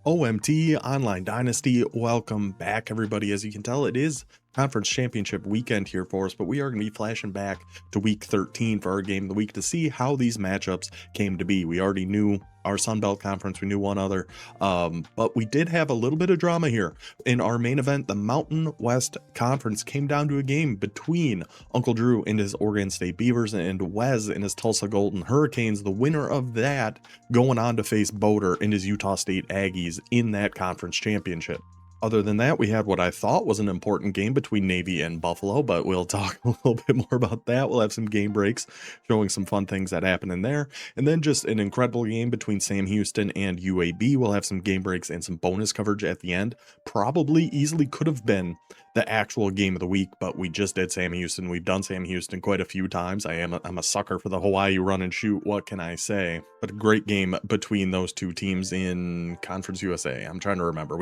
OMT Online Dynasty, welcome back everybody. As you can tell, it is conference championship weekend here for us, but we are going to be flashing back to week 13 for our game of the week to see how these matchups came to be. We already knew our Sunbelt conference, we knew one other, but we did have a little bit of drama here. In our main event, the Mountain West Conference came down to a game between Uncle Drew and his Oregon State Beavers and Wes and his Tulsa Golden Hurricanes. The winner of that going on to face Boder and his Utah State Aggies in that conference championship. Other than that, we had what I thought was an important game between Navy and Buffalo, but we'll talk a little bit more about that. We'll have some game breaks showing some fun things that happen in there. And then just an incredible game between Sam Houston and UAB. We'll have some game breaks and some bonus coverage at the end. Probably easily could have been the actual game of the week, but we just did Sam Houston. We've done Sam Houston quite a few times. I'm a sucker for the Hawaii run and shoot. What can I say? But a great game between those two teams in Conference USA. I'm trying to remember.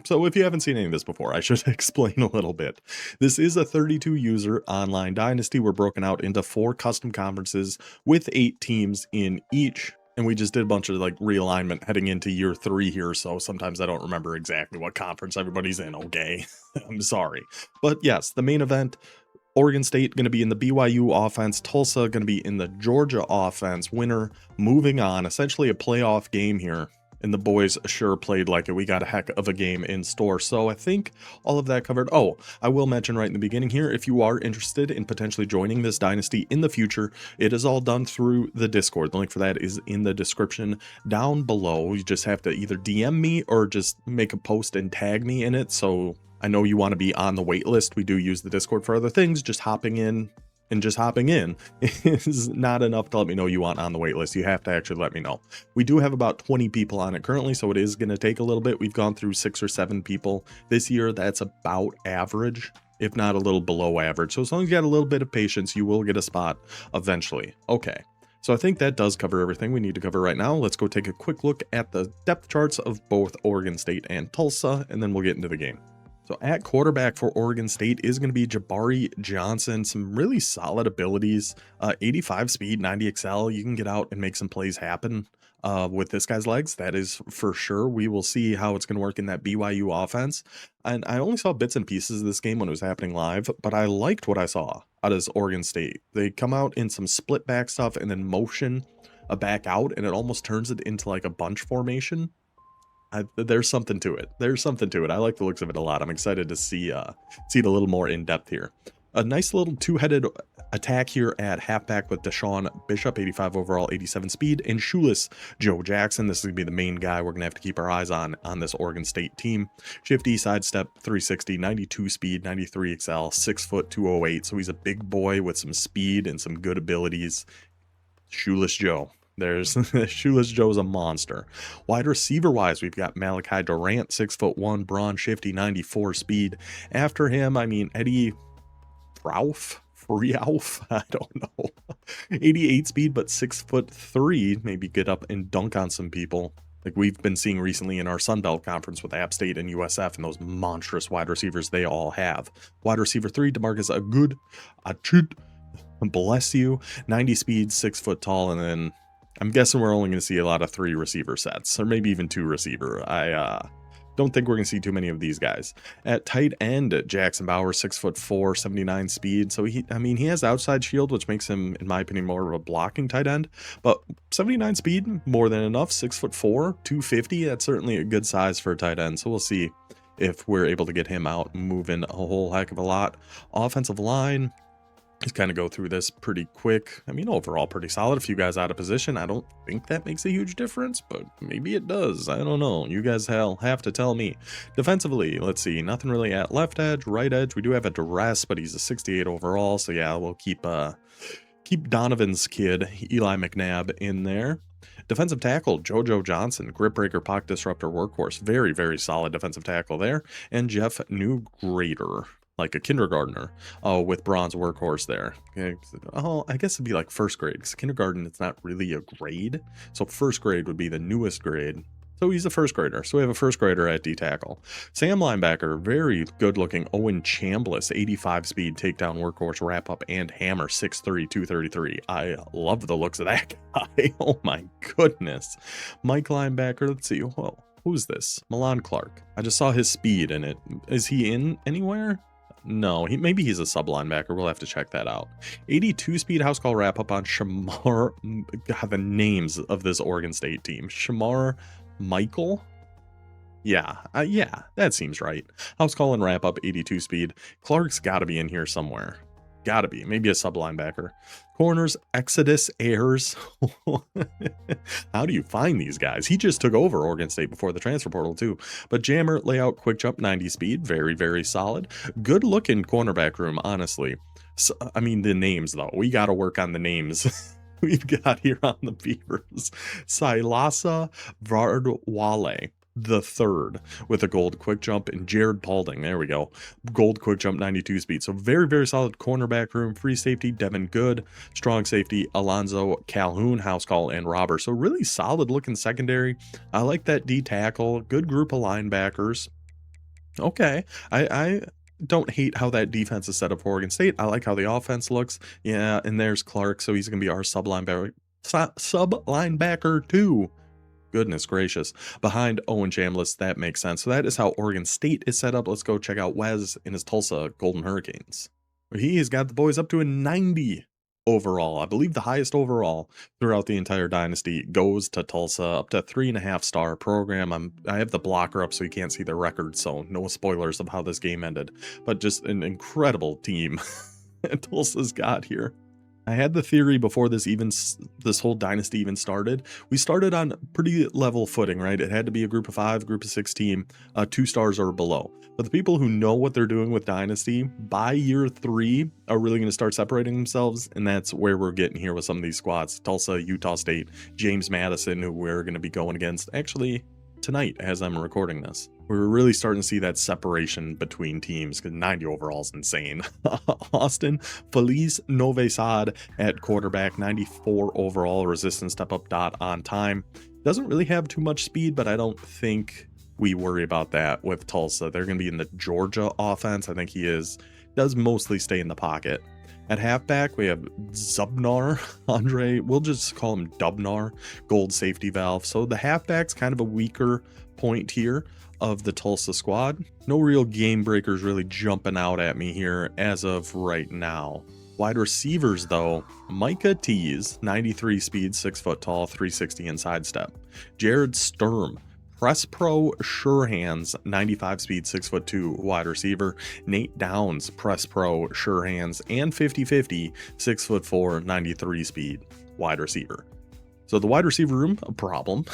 So if you haven't seen any of this before, I should explain a little bit. This is a 32 user online dynasty. We're broken out into 4 custom conferences with 8 teams in each. And we just did a bunch of like realignment heading into year 3 here. So sometimes I don't remember exactly what conference everybody's in. Okay, I'm sorry. But yes, the main event, Oregon State going to be in the BYU offense, Tulsa going to be in the Georgia offense. Winner moving on, essentially a playoff game here. And the boys sure played like it. We got a heck of a game in store. So I think all of that covered. Oh, I will mention right in the beginning here, if you are interested in potentially joining this dynasty in the future, it is all done through the Discord. The link for that is in the description down below. You just have to either DM me or just make a post and tag me in it. So I know you want to be on the wait list. We do use the Discord for other things. Just hopping in is not enough to let me know you want on the wait list. You have to actually let me know. We do have about 20 people on it currently, so it is going to take a little bit. We've gone through 6 or 7 people this year. That's about average, if not a little below average. So as long as you got a little bit of patience, you will get a spot eventually. Okay. So I think that does cover everything we need to cover right now. Let's go take a quick look at the depth charts of both Oregon State and Tulsa, and then we'll get into the game. So at quarterback for Oregon State is going to be Jabari Johnson. Some really solid abilities, 85 speed, 90 excel. You can get out and make some plays happen with this guy's legs. That is for sure. We will see how it's going to work in that BYU offense. And I only saw bits and pieces of this game when it was happening live, but I liked what I saw out of Oregon State. They come out in some split back stuff and then motion a back out, and it almost turns it into like a bunch formation. There's something to it. There's something to it. I like the looks of it a lot. I'm excited to see it a little more in depth here. A nice little two-headed attack here at halfback with Deshaun Bishop, 85 overall, 87 speed, and shoeless Joe Jackson. This is going to be the main guy we're going to have to keep our eyes on this Oregon State team. Shifty, sidestep, 360, 92 speed, 93 XL, 6 foot, 208. So he's a big boy with some speed and some good abilities. Shoeless Joe. There's Shoeless Joe's a monster. Wide receiver wise, we've got Malachi Durant, 6'1", Braun Shifty, 94 speed. After him, I mean, Eddie Frauff, I don't know. 88 speed, but 6'3", maybe get up and dunk on some people. Like we've been seeing recently in our Sunbelt conference with App State and USF and those monstrous wide receivers they all have. Wide receiver 3, DeMarcus Achud, bless you, 90 speed, 6 foot tall, and then I'm guessing we're only going to see a lot of 3 receiver sets, or maybe even 2 receiver. I don't think we're going to see too many of these guys. At tight end, Jackson Bauer, 6'4", 79 speed. So he has outside shield, which makes him, in my opinion, more of a blocking tight end. But 79 speed, more than enough. 6'4", 250. That's certainly a good size for a tight end. So we'll see if we're able to get him out moving a whole heck of a lot. Offensive line. Just kind of go through this pretty quick. I mean, overall pretty solid. A few guys out of position. I don't think that makes a huge difference, but maybe it does. I don't know. You guys have to tell me. Defensively, let's see. Nothing really at left edge, right edge. We do have a duress, but he's a 68 overall. So yeah, we'll keep Donovan's kid, Eli McNabb, in there. Defensive tackle, JoJo Johnson, grip breaker, pocket disruptor, workhorse. Very, very solid defensive tackle there. And Jeff Newgrader, like a kindergartner, with bronze workhorse there. Okay. Oh, I guess it'd be like first grade, because kindergarten, it's not really a grade. So first grade would be the newest grade. So he's a first grader. So we have a first grader at D tackle. Sam linebacker, very good looking. Owen Chambliss, 85 speed, takedown, workhorse, wrap up, and hammer, 6'3", 233. I love the looks of that guy. Oh my goodness. Mike linebacker, let's see. Whoa. Who's this? Milan Clark. I just saw his speed in it. Is he in anywhere? No, maybe he's a sub linebacker. We'll have to check that out. 82 speed house call wrap up on Shamar. God, the names of this Oregon State team. Shamar Michael. Yeah, that seems right. House call and wrap up 82 speed. Clark's got to be in here somewhere. Gotta be. Maybe a sub linebacker. Corners, Exodus Ayers. How do you find these guys? He just took over Oregon State before the transfer portal too. But jammer, layout, quick jump, 90 speed. Very, very solid. Good looking cornerback room, honestly. So, I mean, the names though. We got to work on the names. We've got here on the Beavers. Silasa Vardwale the third with a gold quick jump, and Jared Paulding, there we go, gold quick jump, 92 speed. So very, very solid cornerback room. Free safety Devin Good, strong safety Alonzo Calhoun, house call, and robber. So really solid looking secondary. I like that D tackle. Good group of linebackers. Okay, I don't hate how that defense is set up for Oregon State. I like how the offense looks. Yeah, and there's Clark, so he's gonna be our sub linebacker too. Goodness gracious. Behind Owen Chambliss, that makes sense. So that is how Oregon State is set up. Let's go check out Wes in his Tulsa Golden Hurricanes. He has got the boys up to a 90 overall. I believe the highest overall throughout the entire dynasty goes to Tulsa, up to 3.5-star program. I have the blocker up so you can't see the record, so no spoilers of how this game ended. But just an incredible team Tulsa's got here. I had the theory before this whole dynasty even started. We started on pretty level footing, right? It had to be a group of 5, group of 6 team, 2 stars or below. But the people who know what they're doing with dynasty by year 3 are really going to start separating themselves, and that's where we're getting here with some of these squads. Tulsa, Utah State, James Madison, who we're going to be going against actually tonight as I'm recording this. We're really starting to see that separation between teams because 90 overall is insane. Austin Feliz Novesad at quarterback, 94 overall, resistance step up dot on time. Doesn't really have too much speed, but I don't think we worry about that with Tulsa. They're going to be in the Georgia offense. I think he does mostly stay in the pocket. At halfback, we have Zubnar, Andre, we'll just call him Dubnar, gold safety valve. So the halfback's kind of a weaker point here of the Tulsa squad. No real game breakers really jumping out at me here as of right now. Wide receivers though, Micah Tees, 93 speed, 6 foot tall, 360 inside step. Jared Sturm, Press Pro Sure Hands, 95 speed, 6'2" wide receiver. Nate Downs, Press Pro Sure Hands, and 50-50, 6'4", 93 speed wide receiver. So the wide receiver room, a problem.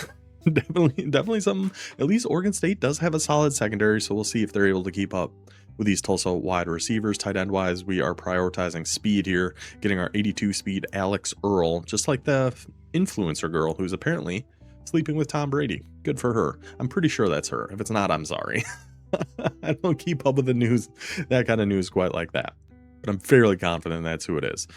definitely something. At least Oregon State does have a solid secondary, so we'll see if they're able to keep up with these Tulsa wide receivers. Tight end wise, we are prioritizing speed here, getting our 82 speed Alex Earl, just like the influencer girl who's apparently sleeping with Tom Brady. Good for her. I'm pretty sure that's her. If it's not, I'm sorry. I don't keep up with the news, that kind of news quite like that. But I'm fairly confident that's who it is.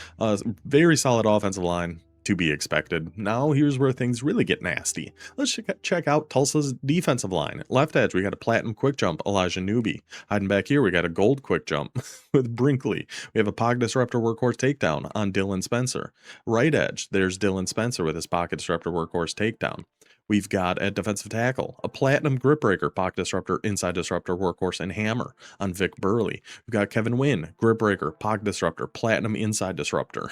Very solid offensive line, to be expected. Now here's where things really get nasty. Let's check out Tulsa's defensive line. Left edge, we got a platinum quick jump, Elijah Newby. Hiding back here, we got a gold quick jump with Brinkley. We have a pocket disruptor workhorse takedown on Dylan Spencer. Right edge, there's Dylan Spencer with his pocket disruptor workhorse takedown. We've got at defensive tackle, a platinum grip breaker, pocket disruptor, inside disruptor, workhorse, and hammer on Vic Burley. We've got Kevin Wynn, grip breaker, pocket disruptor, platinum inside disruptor.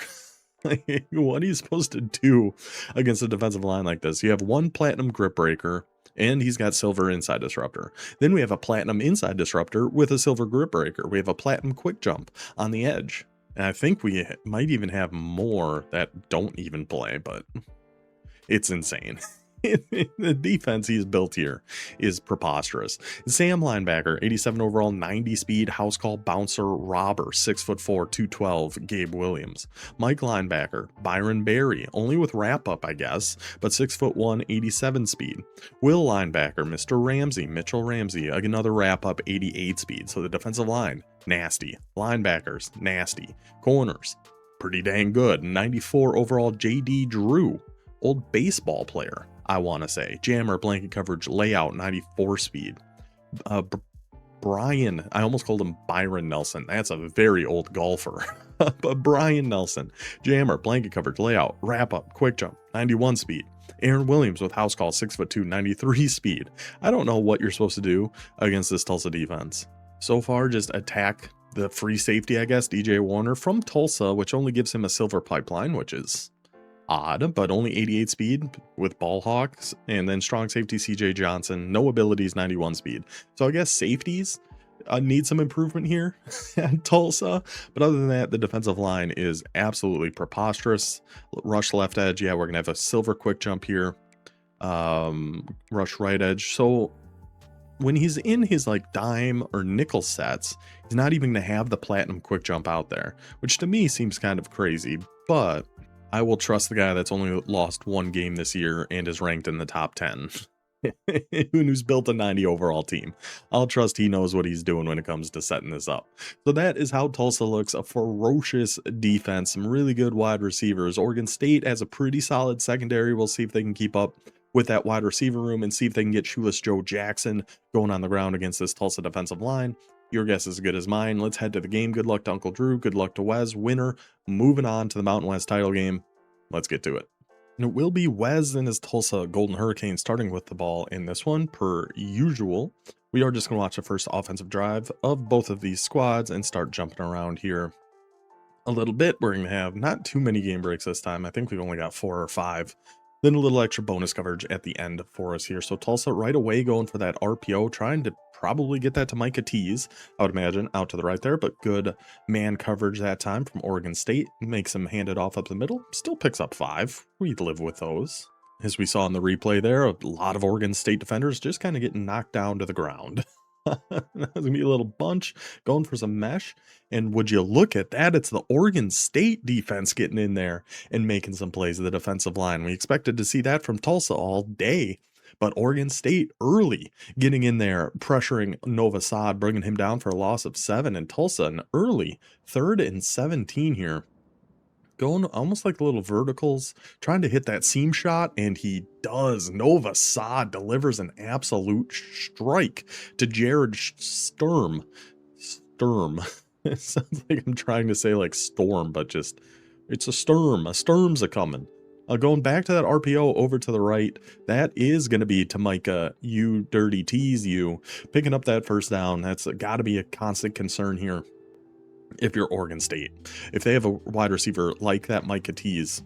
What are you supposed to do against a defensive line like this? You have one platinum grip breaker, and he's got silver inside disruptor. Then we have a platinum inside disruptor with a silver grip breaker. We have a platinum quick jump on the edge. And I think we might even have more that don't even play, but it's insane. The defense he's built here is preposterous. Sam linebacker, 87 overall, 90 speed, house call bouncer robber, 6'4", 212, Gabe Williams. Mike linebacker, Byron Berry, only with wrap up, I guess, but 6'1", 87 speed. Will linebacker, Mr. Ramsey, Mitchell Ramsey, another wrap up, 88 speed. So the defensive line, nasty. Linebackers, nasty. Corners, pretty dang good. 94 overall, JD Drew, old baseball player, I want to say. Jammer, blanket coverage, layout, 94 speed. Brian, I almost called him Byron Nelson. That's a very old golfer. But Brian Nelson, jammer, blanket coverage, layout, wrap up, quick jump, 91 speed. Aaron Williams with house call, 6'2", 93 speed. I don't know what you're supposed to do against this Tulsa defense. So far, just attack the free safety, I guess, DJ Warner from Tulsa, which only gives him a silver pipeline, which is odd, but only 88 speed with ball hawks, and then strong safety CJ Johnson, no abilities, 91 speed. So I guess safeties need some improvement here at Tulsa, but other than that, the defensive line is absolutely preposterous. Rush left edge, yeah, we're gonna have a silver quick jump here. Rush right edge. So when he's in his like dime or nickel sets, he's not even gonna have the platinum quick jump out there, which to me seems kind of crazy, but I will trust the guy that's only lost one game this year and is ranked in the top 10. Who's built a 90 overall team. I'll trust he knows what he's doing when it comes to setting this up. So that is how Tulsa looks. A ferocious defense, some really good wide receivers. Oregon State has a pretty solid secondary. We'll see if they can keep up with that wide receiver room and see if they can get Shoeless Joe Jackson going on the ground against this Tulsa defensive line. Your guess is as good as mine. Let's head to the game. Good luck to Uncle Drew. Good luck to Wes. Winner. Moving on to the Mountain West title game. Let's get to it. And it will be Wes and his Tulsa Golden Hurricanes starting with the ball in this one, per usual. We are just going to watch the first offensive drive of both of these squads and start jumping around here a little bit. We're going to have not too many game breaks this time. I think we've only got 4 or 5. Then a little extra bonus coverage at the end for us here. So Tulsa right away going for that RPO, trying to probably get that to Micah Tees, I would imagine, out to the right there, but good man coverage that time from Oregon State. Makes him hand it off up the middle. Still picks up 5. We'd live with those. As we saw in the replay there, a lot of Oregon State defenders just kind of getting knocked down to the ground. That's gonna be a little bunch going for some mesh, and would you look at that, it's the Oregon State defense getting in there and making some plays at the defensive line. We expected to see that from Tulsa all day, but Oregon State early getting in there, pressuring Nova Sad, bringing him down for a loss of 7, and Tulsa an early 3rd and 17 here. Going almost like little verticals, trying to hit that seam shot, and he does. Nova Sad delivers an absolute strike to Jared Sturm. It sounds like I'm trying to say like storm, but just, it's a sturm. A sturm's a coming. Going back to that RPO over to the right, that is going to be to Micah, you dirty tease you. Picking up that first down, that's got to be a constant concern here. If you're Oregon State, if they have a wide receiver like that Micah Tees,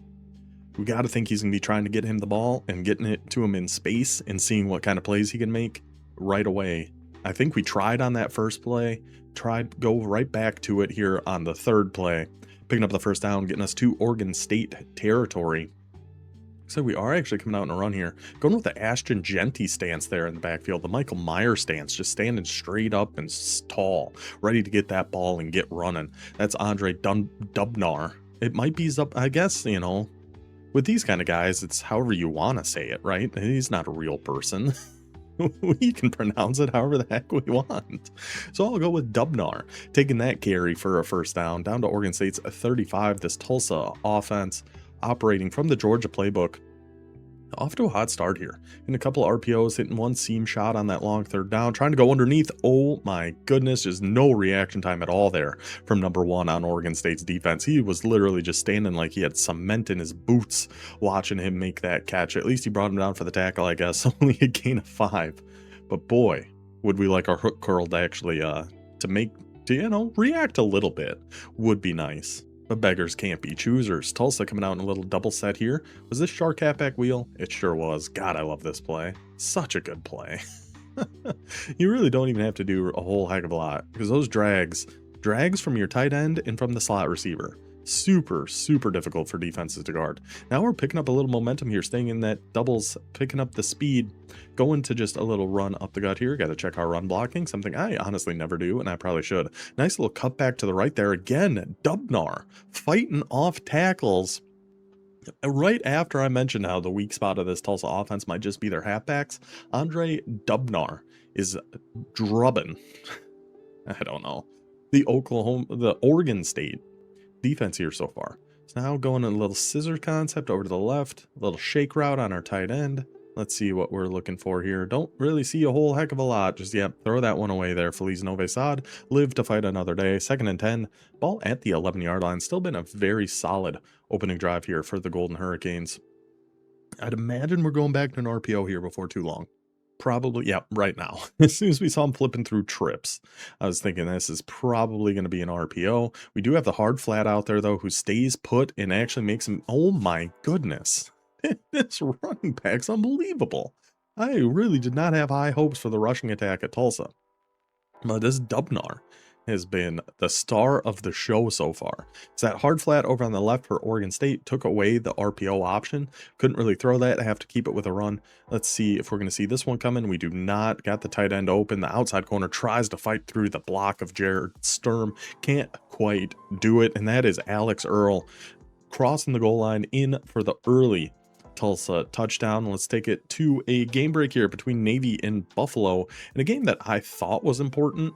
we got to think he's going to be trying to get him the ball and getting it to him in space and seeing what kind of plays he can make right away. I think we tried on that first play, tried go right back to it here on the 3rd play, picking up the first down, getting us to Oregon State territory. So we are actually coming out in a run here, going with the Ashton Genty stance there in the backfield, the Michael Meyer stance, just standing straight up and tall, ready to get that ball and get running. That's Andre Dubnar. It might be, I guess, you know, with these kind of guys, it's however you want to say it, right? He's not a real person. We can pronounce it however the heck we want. So I'll go with Dubnar, taking that carry for a first down to Oregon State's 35. This Tulsa offense operating from the Georgia playbook. Off to a hot start here. In a couple of RPOs, hitting one seam shot on that long 3rd down, trying to go underneath. Oh my goodness, just no reaction time at all there from number 1 on Oregon State's defense. He was literally just standing like he had cement in his boots watching him make that catch. At least he brought him down for the tackle, I guess. Only a gain of 5. But boy, would we like our hook curl to actually you know, react a little bit. Would be nice. But beggars can't be choosers. Tulsa coming out in a little double set here. Was this shark halfback wheel? It sure was. God, I love this play. Such a good play. You really don't even have to do a whole heck of a lot, because those drags from your tight end and from the slot receiver, super difficult for defenses to guard. Now we're picking up a little momentum here, staying in that doubles, picking up the speed, going to just a little run up the gut here. Got to check our run blocking, something I honestly never do, and I probably should. Nice little cut back to the right there again. Dubnar fighting off tackles right after I mentioned how the weak spot of this Tulsa offense might just be their halfbacks. Andre Dubnar is drubbing. I don't know. The Oregon State defense here so far. So now going a little scissor concept over to the left, a little shake route on our tight end. Let's see what we're looking for here. Don't really see a whole heck of a lot. Just, yep, throw that one away there. Feliz Nove Sad. Live to fight another day. 2nd and 10. Ball at the 11-yard line. Still been a very solid opening drive here for the Golden Hurricanes. I'd imagine we're going back to an RPO here before too long. Probably, yeah, right now. As soon as we saw him flipping through trips, I was thinking this is probably going to be an RPO. We do have the hard flat out there, though, who stays put and actually makes him. Oh my goodness. This running back's unbelievable. I really did not have high hopes for the rushing attack at Tulsa. But this Dubnar has been the star of the show so far. It's that hard flat over on the left for Oregon State took away the RPO option. Couldn't really throw that. I have to keep it with a run. Let's see if we're going to see this one coming. We do not. Got the tight end open. The outside corner tries to fight through the block of Jared Sturm. Can't quite do it. And that is Alex Earl crossing the goal line in for the early Tulsa touchdown. Let's take it to a game break here between Navy and Buffalo in a game that I thought was important.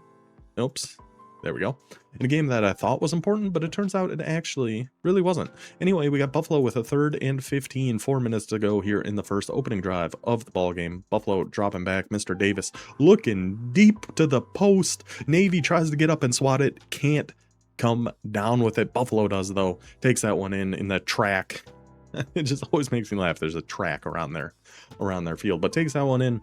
Oops. There we go. In a game that I thought was important, but it turns out it actually really wasn't. Anyway, we got Buffalo with a 3rd and 15, 4 minutes to go here in the first opening drive of the ball game. Buffalo dropping back. Mr. Davis looking deep to the post. Navy tries to get up and swat it. Can't come down with it. Buffalo does, though. Takes that one in the track. It just always makes me laugh. There's a track around their field, but takes that one in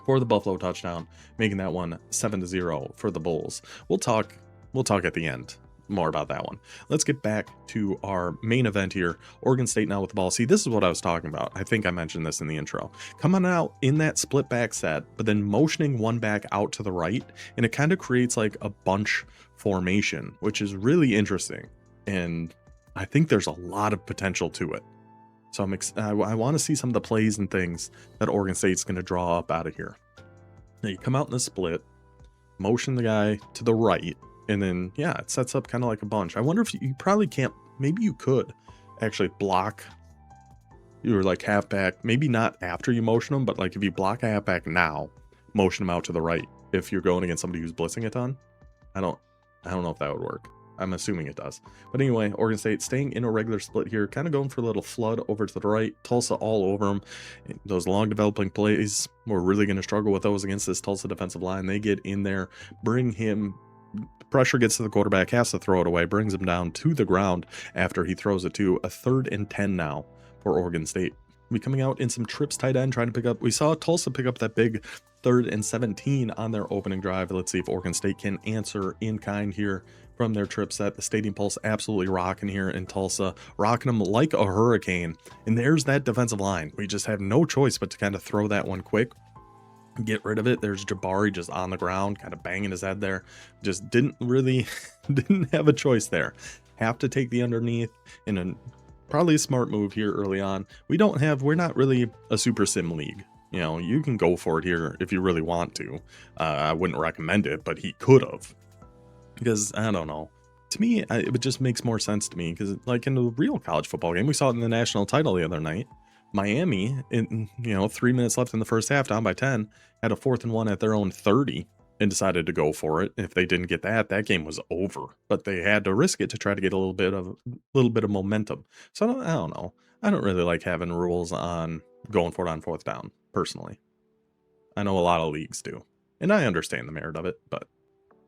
for the Buffalo touchdown, making that one 7-0 for the Bulls. We'll talk at the end more about that one. Let's get back to our main event here. Oregon State now with the ball. See, this is what I was talking about. I think I mentioned this in the intro. Coming out in that split back set, but then motioning one back out to the right, and it kind of creates like a bunch formation, which is really interesting. And I think there's a lot of potential to it. So I want to see some of the plays and things that Oregon State's going to draw up out of here. Now you come out in the split, motion the guy to the right, and then, yeah, it sets up kind of like a bunch. I wonder if you probably can't, maybe you could actually block your like halfback, maybe not after you motion them, but like if you block a halfback now, motion them out to the right. If you're going against somebody who's blitzing a ton, I don't know if that would work. I'm assuming it does. But anyway, Oregon State staying in a regular split here, kind of going for a little flood over to the right. Tulsa all over them. Those long developing plays, we're really going to struggle with those against this Tulsa defensive line. They get in there, bring him, pressure gets to the quarterback, has to throw it away, brings him down to the ground after he throws it to a 3rd and 10 now for Oregon State. We coming out in some trips tight end, trying to pick up. We saw Tulsa pick up that big 3rd and 17 on their opening drive. Let's see if Oregon State can answer in kind here from their trip set. The Stadium Pulse absolutely rocking here in Tulsa, rocking them like a hurricane. And there's that defensive line. We just have no choice but to kind of throw that one quick, get rid of it. There's Jabari just on the ground, kind of banging his head there. Just didn't have a choice there. Have to take the underneath in a probably a smart move here early on. We're not really a super sim league. You know, you can go for it here if you really want to. I wouldn't recommend it, but he could have. Because, I don't know. To me, it just makes more sense to me. Because, like, in the real college football game, we saw it in the national title the other night. Miami, 3 minutes left in the first half, down by 10, had a 4th and 1 at their own 30 and decided to go for it. If they didn't get that game was over. But they had to risk it to try to get a little bit of momentum. So, I don't know. I don't really like having rules on going for it on 4th down, personally. I know a lot of leagues do. And I understand the merit of it, but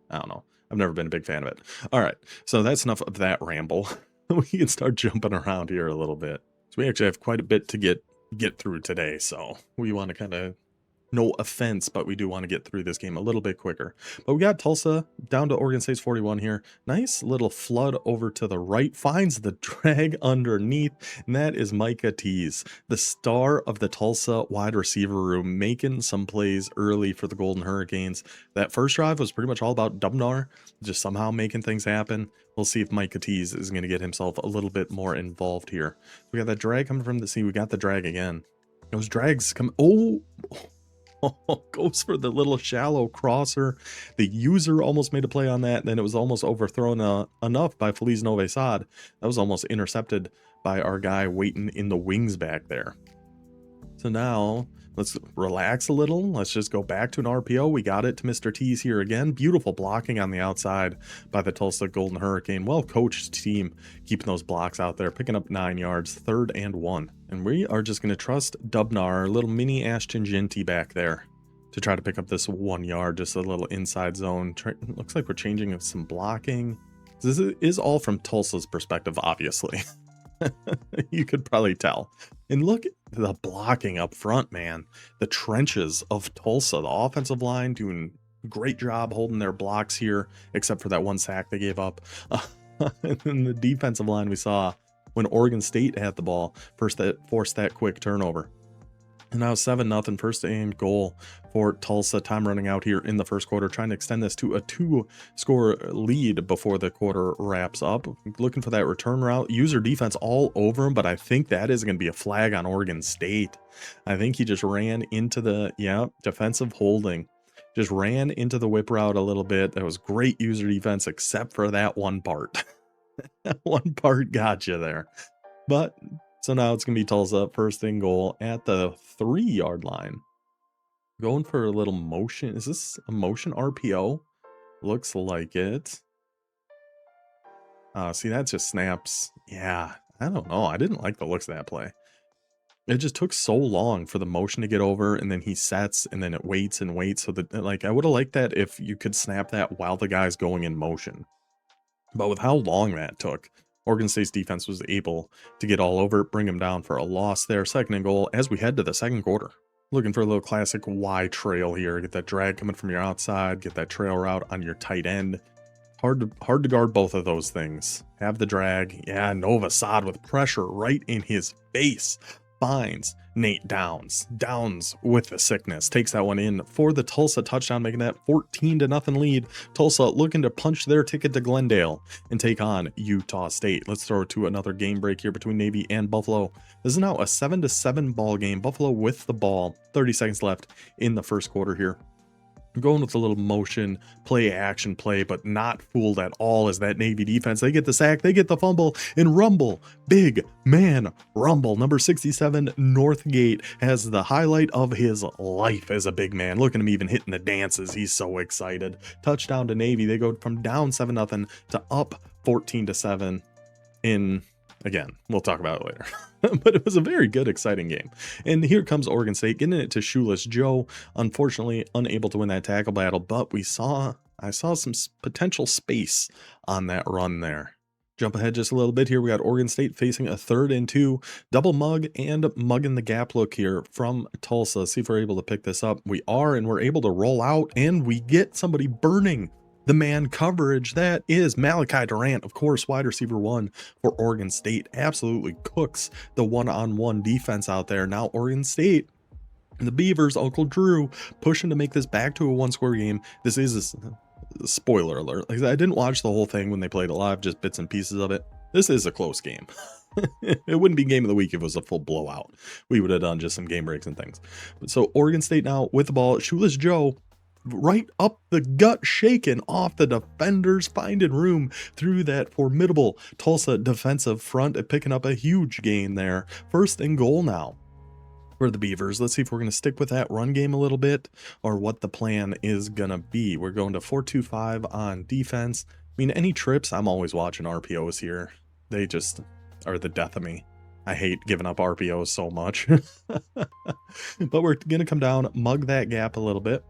I don't know. I've never been a big fan of it. All right, so that's enough of that ramble. We can start jumping around here a little bit. So we actually have quite a bit to get through today, so we want to kind of, no offense, but we do want to get through this game a little bit quicker. But we got Tulsa down to Oregon State's 41 here. Nice little flood over to the right. Finds the drag underneath, and that is Micah Tease, the star of the Tulsa wide receiver room, making some plays early for the Golden Hurricanes. That first drive was pretty much all about Dubnar, just somehow making things happen. We'll see if Micah Tease is going to get himself a little bit more involved here. We got that drag coming from the sea. We got the drag again. Those drags come. Oh, goes for the little shallow crosser. The user almost made a play on that, and then it was almost overthrown enough by Feliz Nove Sad. That was almost intercepted by our guy waiting in the wings back there. So now let's relax a little. Let's just go back to an RPO. We got it to Mr. T's here again. Beautiful blocking on the outside by the Tulsa Golden Hurricane. Well-coached team keeping those blocks out there, picking up 9 yards, 3rd and 1. And we are just going to trust Dubnar, our little mini Ashton Ginty back there, to try to pick up this 1 yard, just a little inside zone. Looks like we're changing some blocking. This is all from Tulsa's perspective, obviously. You could probably tell. And look at the blocking up front, man. The trenches of Tulsa, the offensive line doing a great job holding their blocks here, except for that one sack they gave up. And then the defensive line we saw when Oregon State had the ball, first that forced that quick turnover. And now 7-0, first and goal for Tulsa. Time running out here in the first quarter, trying to extend this to a 2-score lead before the quarter wraps up. Looking for that return route. User defense all over him, but I think that is going to be a flag on Oregon State. I think he just ran into the, defensive holding. Just ran into the whip route a little bit. That was great user defense, except for that one part. That one part got you there. But so now it's going to be Tulsa, first and goal at the 3-yard line. Going for a little motion. Is this a motion RPO? Looks like it. See, that just snaps. Yeah, I don't know. I didn't like the looks of that play. It just took so long for the motion to get over, and then he sets, and then it waits and waits. So that, like, I would have liked that if you could snap that while the guy's going in motion. But with how long that took, Oregon State's defense was able to get all over it, bring him down for a loss there. Second and goal as we head to the second quarter. Looking for a little classic Y trail here. Get that drag coming from your outside, get that trail route on your tight end. Hard to guard both of those things. Have the drag. Yeah, Nova Saad with pressure right in his face. Finds Nate Downs. Downs with the sickness. Takes that one in for the Tulsa touchdown, making that 14-0 lead. Tulsa looking to punch their ticket to Glendale and take on Utah State. Let's throw it to another game break here between Navy and Buffalo. This is now a 7-7 ball game. Buffalo with the ball. 30 seconds left in the first quarter here. Going with a little motion, action play, but not fooled at all as that Navy defense. They get the sack, they get the fumble, and Rumble, big man Rumble, number 67, Northgate, has the highlight of his life as a big man. Look at him even hitting the dances. He's so excited. Touchdown to Navy. They go from down 7-0 to up 14-7 in... Again, we'll talk about it later. But it was a very good, exciting game. And here comes Oregon State getting it to Shoeless Joe. Unfortunately, unable to win that tackle battle, but I saw some potential space on that run there. Jump ahead just a little bit here. We got Oregon State facing a 3rd and 2. Double mug and mugging the gap look here from Tulsa. See if we're able to pick this up. We are, and we're able to roll out, and we get somebody burning the man coverage. That is Malachi Durant, of course, wide receiver 1 for Oregon State. Absolutely cooks the one-on-one defense out there. Now Oregon State, the Beavers, Uncle Drew, pushing to make this back to a 1-score game. This is a spoiler alert. Like, I didn't watch the whole thing when they played it live, just bits and pieces of it. This is a close game. It wouldn't be game of the week if it was a full blowout. We would have done just some game breaks and things. So Oregon State now with the ball. Shoeless Joe, right up the gut, shaking off the defenders, finding room through that formidable Tulsa defensive front and picking up a huge gain there. First and goal now for the Beavers. Let's see if we're going to stick with that run game a little bit or what the plan is going to be. We're going to 4-2-5 on defense. I mean, any trips, I'm always watching RPOs here. They just are the death of me. I hate giving up RPOs so much. But we're going to come down, mug that gap a little bit.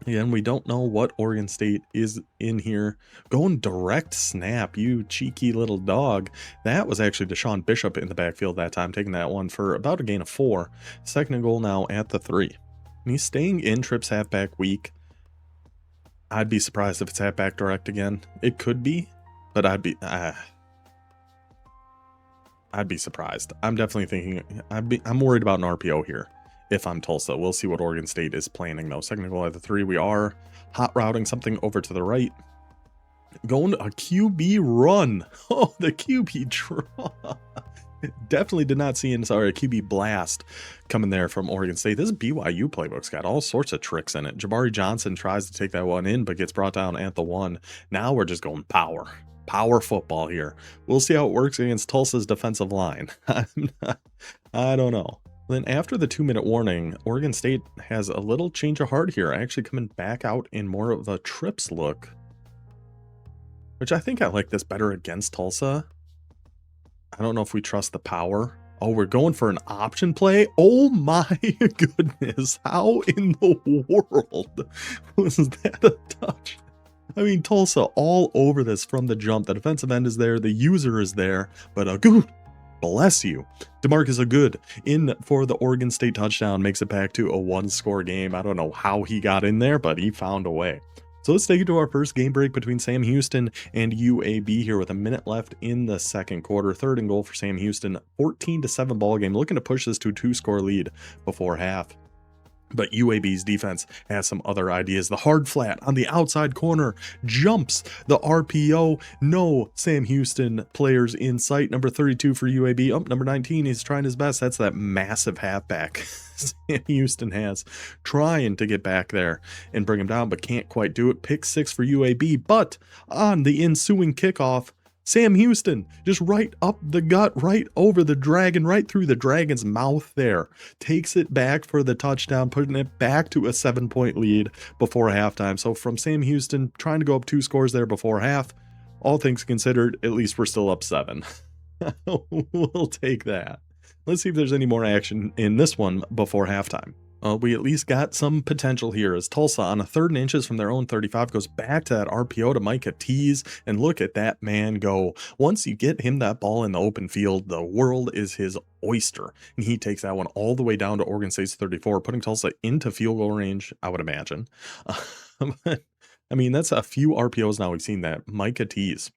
Again, we don't know what Oregon State is in here. Going direct snap, you cheeky little dog. That was actually Deshaun Bishop in the backfield that time, taking that one for about a gain of 4. Second and goal now at the 3. And he's staying in trips halfback weak. I'd be surprised if it's halfback direct again. It could be, but I'd be surprised. I'm definitely thinking, I'm worried about an RPO here. If I'm Tulsa, we'll see what Oregon State is planning though. Second goal at the 3. We are hot routing something over to the right. Going a QB run. Oh, the QB draw. Definitely did not see a QB blast coming there from Oregon State. This BYU playbook's got all sorts of tricks in it. Jabari Johnson tries to take that one in, but gets brought down at the 1. Now we're just going power football here. We'll see how it works against Tulsa's defensive line. I don't know. Then after the 2-minute warning, Oregon State has a little change of heart here, actually coming back out in more of a trips look, which I think I like this better against Tulsa. I don't know if we trust the power. Oh, we're going for an option play. Oh my goodness. How in the world was that a touch? I mean, Tulsa all over this from the jump. The defensive end is there. The user is there, but Bless you. DeMarcus a good in for the Oregon State touchdown, makes it back to a 1-score game. I don't know how he got in there, but he found a way. So let's take it to our first game break between Sam Houston and UAB here with a minute left in the second quarter. 3rd and goal for Sam Houston, 14-7 ball game, looking to push this to a 2-score lead before half. But UAB's defense has some other ideas. The hard flat on the outside corner jumps the RPO. No Sam Houston players in sight. Number 32 for UAB. Oh, number 19, he's trying his best. That's that massive halfback Sam Houston has, trying to get back there and bring him down, but can't quite do it. Pick 6 for UAB. But on the ensuing kickoff, Sam Houston just right up the gut, right over the dragon, right through the dragon's mouth there. Takes it back for the touchdown, putting it back to a 7-point lead before halftime. So from Sam Houston trying to go up 2 scores there before half, all things considered, at least we're still up 7. We'll take that. Let's see if there's any more action in this one before halftime. We at least got some potential here as Tulsa on a 3rd and inches from their own 35 goes back to that RPO to Micah Tease, and look at that man go. Once you get him that ball in the open field, the world is his oyster, and he takes that one all the way down to Oregon State's 34, putting Tulsa into field goal range, I would imagine. I mean, that's a few RPOs now we've seen that. Micah Tease,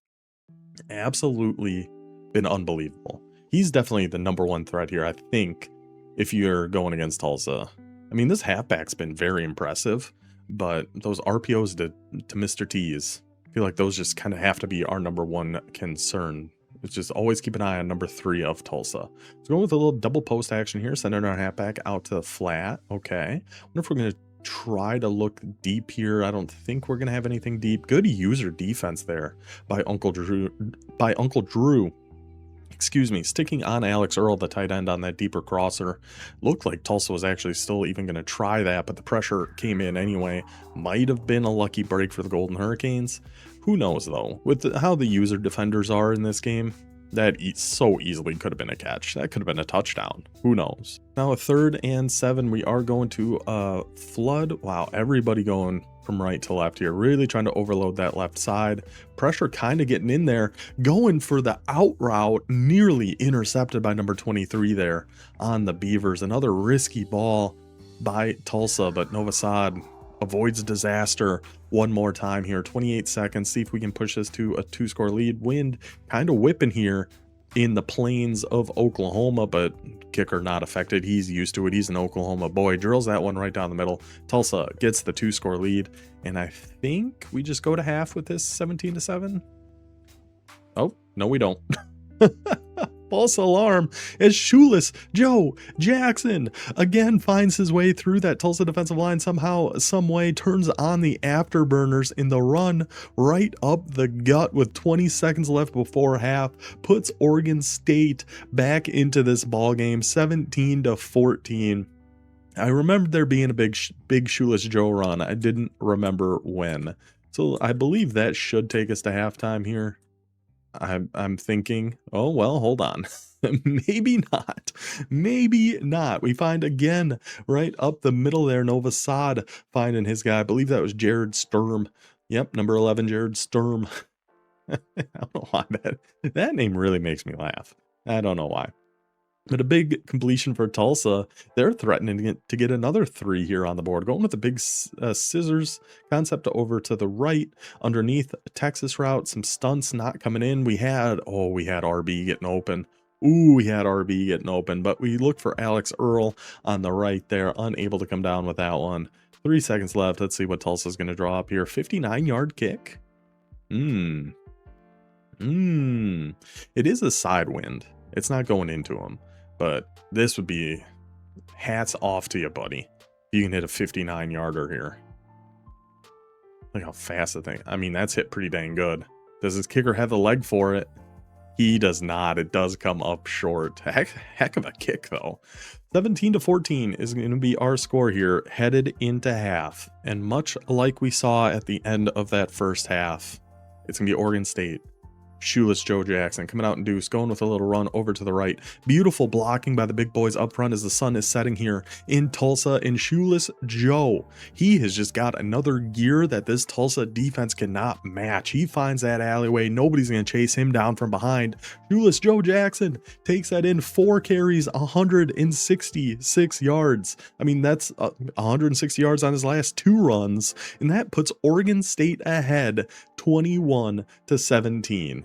absolutely been unbelievable. He's definitely the number 1 threat here, I think, if you're going against Tulsa. I mean, this halfback's been very impressive, but those RPOs to Mr. T's, I feel like those just kind of have to be our number 1 concern. It's just always keep an eye on number 3 of Tulsa. So going with a little double post action here, sending our halfback out to the flat. Okay. I wonder if we're going to try to look deep here. I don't think we're going to have anything deep. Good user defense there by Uncle Drew. Excuse me, sticking on Alex Earl, the tight end, on that deeper crosser. Looked like Tulsa was actually still even going to try that, but the pressure came in anyway. Might have been a lucky break for the Golden Hurricanes. Who knows, though? With how the user defenders are in this game, that so easily could have been a catch. That could have been a touchdown. Who knows? Now a 3rd and 7. We are going to flood. Wow, everybody going from right to left here, really trying to overload that left side. Pressure kind of getting in there, going for the out route, nearly intercepted by number 23 there on the Beavers. Another risky ball by Tulsa, but Novosad avoids disaster one more time here. 28 seconds, see if we can push this to a 2-score lead. Wind kind of whipping here in the plains of Oklahoma, but kicker not affected. He's used to it. He's an Oklahoma boy. Drills that one right down the middle. Tulsa gets the 2-score lead, and I think we just go to half with this 17-7. Oh, no, we don't. False alarm as Shoeless Joe Jackson again finds his way through that Tulsa defensive line somehow, some way, turns on the afterburners in the run right up the gut with 20 seconds left before half, puts Oregon State back into this ball game 17-14. I remembered there being a big Shoeless Joe run. I didn't remember when. So I believe that should take us to halftime here. I'm thinking, oh, well, hold on. Maybe not. Maybe not. We find again right up the middle there, Novosad finding his guy. I believe that was Jared Sturm. Yep, number 11, Jared Sturm. I don't know why that name really makes me laugh. I don't know why. But a big completion for Tulsa. They're threatening to get another 3 here on the board. Going with the big scissors concept over to the right. Underneath Texas route. Some stunts not coming in. We had RB getting open. Ooh, we had RB getting open. But we look for Alex Earl on the right there. Unable to come down with that one. 3 seconds left. Let's see what Tulsa's going to draw up here. 59-yard kick. It is a side wind. It's not going into him. But this would be hats off to you, buddy. You can hit a 59-yarder here. Look how fast the thing. I mean, that's hit pretty dang good. Does his kicker have the leg for it? He does not. It does come up short. Heck of a kick, though. 17-14 is going to be our score here, headed into half. And much like we saw at the end of that first half, it's going to be Oregon State Shoeless Joe Jackson coming out in deuce, going with a little run over to the right. Beautiful blocking by the big boys up front as the sun is setting here in Tulsa. And Shoeless Joe, he has just got another gear that this Tulsa defense cannot match. He finds that alleyway. Nobody's going to chase him down from behind. Shoeless Joe Jackson takes that in, 4 carries, 166 yards. I mean, that's 160 yards on his last 2 runs. And that puts Oregon State ahead 21-17.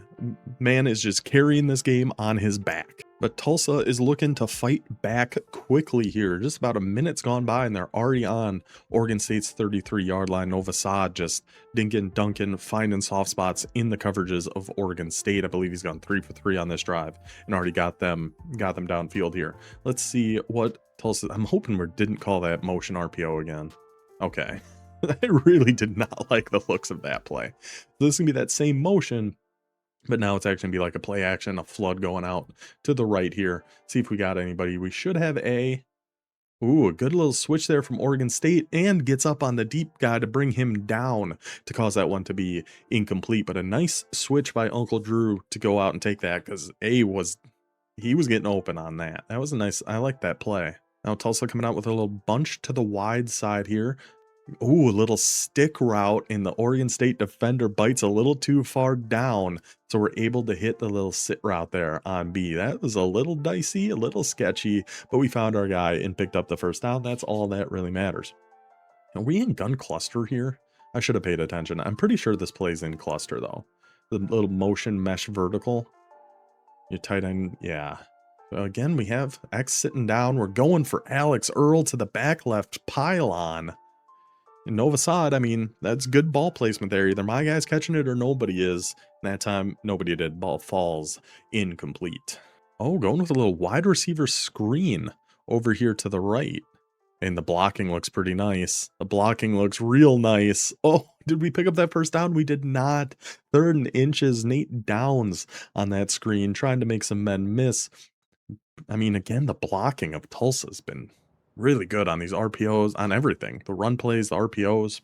Man is just carrying this game on his back. But Tulsa is looking to fight back quickly here. Just about a minute's gone by and they're already on Oregon State's 33-yard line. Nova Saad just dinking, dunking, finding soft spots in the coverages of Oregon State. I believe he's gone 3 for 3 on this drive and already got them downfield here. Let's see what Tulsa. I'm hoping we didn't call that motion RPO again. Okay. I really did not like the looks of that play. So this is gonna be that same motion, but now it's actually gonna be like a play action, a flood going out to the right here. See if we got anybody. We should have a good little switch there from Oregon State, and gets up on the deep guy to bring him down to cause that one to be incomplete. But a nice switch by Uncle Drew to go out and take that, because he was getting open on that. That was a nice, I like that play. Now Tulsa coming out with a little bunch to the wide side here. Ooh, a little stick route, and the Oregon State defender bites a little too far down, so we're able to hit the little sit route there on B. That was a little dicey, a little sketchy, but we found our guy and picked up the first down. That's all that really matters. Are we in gun cluster here? I should have paid attention. I'm pretty sure this plays in cluster though. The little motion mesh vertical. Your tight end, yeah. So again, we have X sitting down. We're going for Alex Earl to the back left pylon. And Nova Saad, I mean, that's good ball placement there. Either my guy's catching it or nobody is. And that time, nobody did. Ball falls incomplete. Oh, going with a little wide receiver screen over here to the right. And the blocking looks pretty nice. The blocking looks real nice. Oh, did we pick up that first down? We did not. 3rd and inches. Nate Downs on that screen, trying to make some men miss. I mean, again, the blocking of Tulsa's been really good on these RPOs, on everything. The run plays, the RPOs.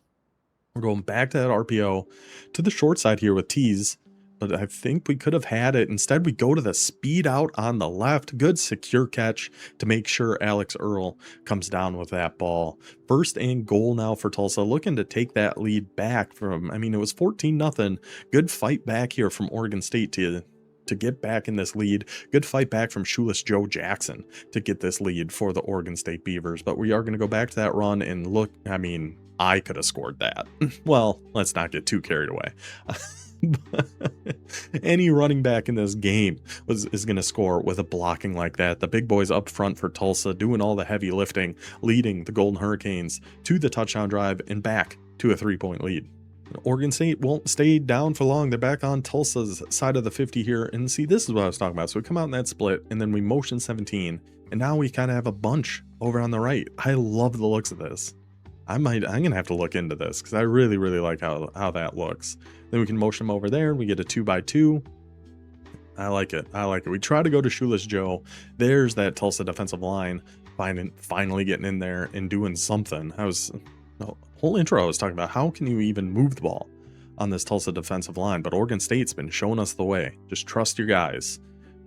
We're going back to that RPO to the short side here with T's, but I think we could have had it. Instead, we go to the speed out on the left. Good secure catch to make sure Alex Earl comes down with that ball. 1st and goal now for Tulsa, looking to take that lead back from, I mean, it was 14-0. Good fight back here from Oregon State to get back in this lead. Good fight back from Shoeless Joe Jackson to get this lead for the Oregon State Beavers. But we are going to go back to that run and look, I mean, I could have scored that. Well, let's not get too carried away. Any running back in this game is going to score with a blocking like that. The big boys up front for Tulsa doing all the heavy lifting, leading the Golden Hurricanes to the touchdown drive and back to a 3-point lead. Oregon State won't stay down for long. They're back on Tulsa's side of the 50 here. And see, this is what I was talking about. So we come out in that split, and then we motion 17. And now we kind of have a bunch over on the right. I love the looks of this. I'm going to have to look into this because I really, really like how that looks. Then we can motion them over there, and we get a 2x2. I like it. I like it. We try to go to Shoeless Joe. There's that Tulsa defensive line finally getting in there and doing something. The whole intro I was talking about, how can you even move the ball on this Tulsa defensive line? But Oregon State's been showing us the way. Just trust your guys.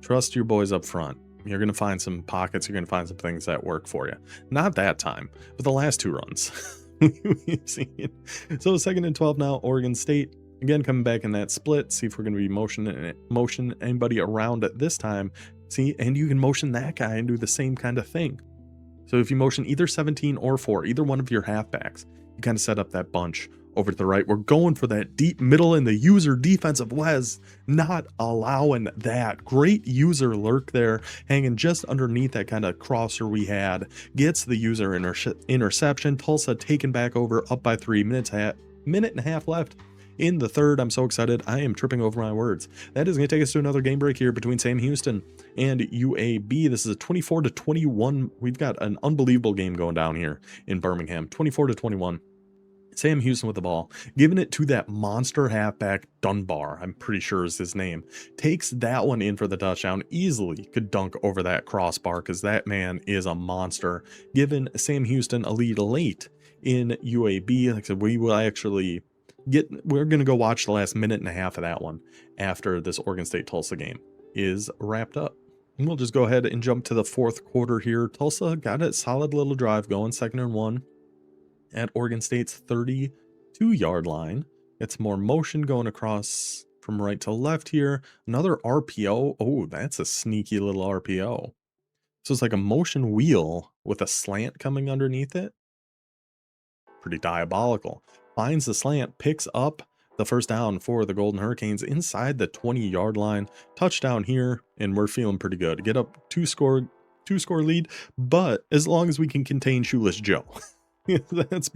Trust your boys up front. You're going to find some pockets. You're going to find some things that work for you. Not that time, but the last 2 runs. We've seen it. So 2nd and 12 now, Oregon State. Again, coming back in that split. See if we're going to be motion anybody around at this time. See, and you can motion that guy and do the same kind of thing. So if you motion either 17 or 4, either one of your halfbacks, you kind of set up that bunch over to the right. We're going for that deep middle in the user defensive Wes, not allowing that. Great user lurk there, hanging just underneath that kind of crosser we had. Gets the user interception. Tulsa taken back over, up by 3 minutes. Minute and a half left in the 3rd. I'm so excited. I am tripping over my words. That is going to take us to another game break here between Sam Houston and UAB. This is a 24-21. We've got an unbelievable game going down here in Birmingham. 24-21. Sam Houston with the ball, giving it to that monster halfback Dunbar, I'm pretty sure is his name. Takes that one in for the touchdown. Easily could dunk over that crossbar because that man is a monster. Giving Sam Houston a lead late in UAB. Like I said, we will actually we're going to go watch the last minute and a half of that one after this Oregon State Tulsa game is wrapped up. And we'll just go ahead and jump to the fourth quarter here. Tulsa got a solid little drive going, 2nd and 1 at Oregon State's 32-yard line. It's more motion going across from right to left here. Another RPO. Oh, that's a sneaky little RPO. So it's like a motion wheel with a slant coming underneath it. Pretty diabolical. Finds the slant, picks up the first down for the Golden Hurricanes inside the 20-yard line. Touchdown here, and we're feeling pretty good. Get up two-score lead, but as long as we can contain Shoeless Joe. that's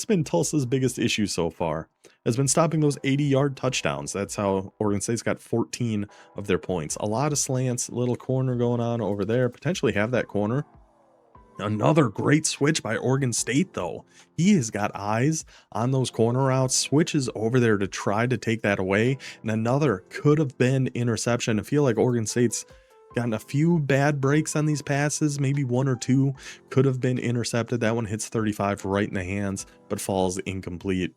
been Tulsa's biggest issue so far. Has been stopping those 80-yard touchdowns. That's how Oregon State's got 14 of their points. A lot of slants, little corner going on over there. Potentially have that corner. Another great switch by Oregon State, though. He has got eyes on those corner routes, switches over there to try to take that away. And another could have been interception. I feel like Oregon State's gotten a few bad breaks on these passes. Maybe 1 or 2 could have been intercepted. That one hits 35 right in the hands, but falls incomplete.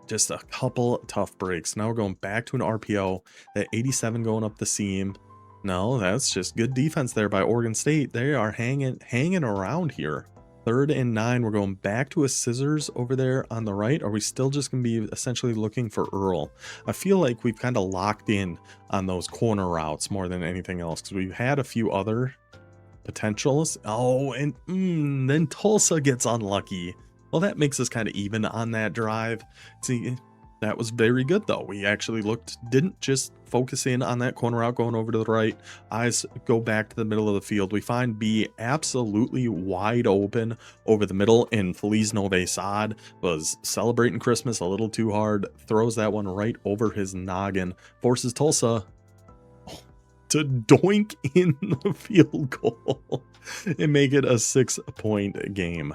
Just a couple tough breaks. Now we're going back to an RPO. That 87 going up the seam. No, that's just good defense there by Oregon State. They are hanging around here. 3rd and 9. We're going back to a scissors over there on the right. Are we still just going to be essentially looking for Earl? I feel like we've kind of locked in on those corner routes more than anything else because we've had a few other potentials. Oh, and then Tulsa gets unlucky. Well, that makes us kind of even on that drive. See, that was very good, though. We actually didn't just focus in on that corner route going over to the right. Eyes go back to the middle of the field. We find B absolutely wide open over the middle, and Feliz Nove Sad was celebrating Christmas a little too hard. Throws that one right over his noggin. Forces Tulsa to doink in the field goal and make it a 6-point game.